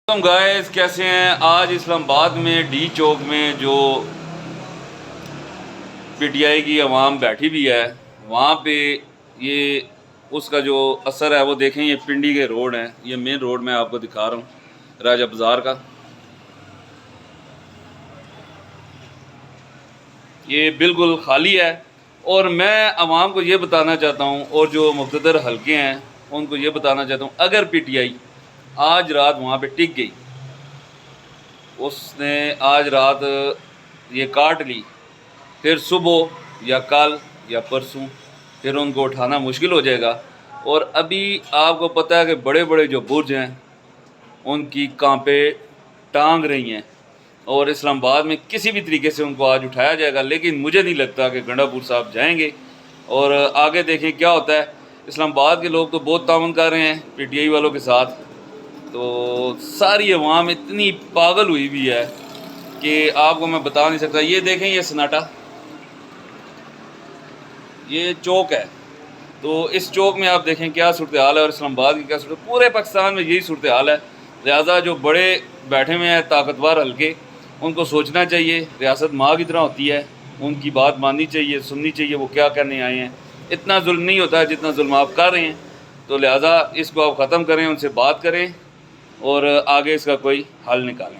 Guys कैसे हैं। आज इस्लामाबाद में डी चौक में जो पीटीआई की आवाम बैठी भी है वहाँ पे ये उसका जो असर है वो देखें। ये पिंडी के रोड हैं, ये मेन रोड मैं आपको दिखा रहा हूँ राजा बाज़ार का। ये बिल्कुल खाली है और मैं आवाम को ये बताना चाहता हूँ और जो मुक़्तदर हलके हैं उनको ये बताना चाहता हूँ, अगर पीटीआई आज रात वहाँ पे टिक गई, उसने आज रात ये काट ली, फिर सुबह या कल या परसों फिर उनको उठाना मुश्किल हो जाएगा। और अभी आपको पता है कि बड़े बड़े जो बुर्ज हैं उनकी कांपे टांग रही हैं और इस्लामाबाद में किसी भी तरीके से उनको आज उठाया जाएगा। लेकिन मुझे नहीं लगता कि गंडापुर साहब जाएंगे और आगे देखें क्या होता है। इस्लामाबाद के लोग तो बहुत ताउन कर रहे हैं पीटीआई वालों के साथ, तो सारी अवाम इतनी पागल हुई भी है कि आपको मैं बता नहीं सकता। ये देखें, ये सन्नाटा, ये चौक है, तो इस चौक में आप देखें क्या सूरत हाल है और इस्लामाबाद की क्या सूरत, पूरे पाकिस्तान में यही सूरत हाल है। लिहाजा जो बड़े बैठे हुए हैं ताकतवर हल्के, उनको सोचना चाहिए। रियासत माँ की तरह होती है, उनकी बात माननी चाहिए, सुननी चाहिए वो क्या करने आए हैं। इतना जुल्म नहीं होता है जितना जुल्म आप कर रहे हैं, तो लिहाजा इसको आप ख़त्म करें, उनसे बात करें और आगे इसका कोई हल निकालें।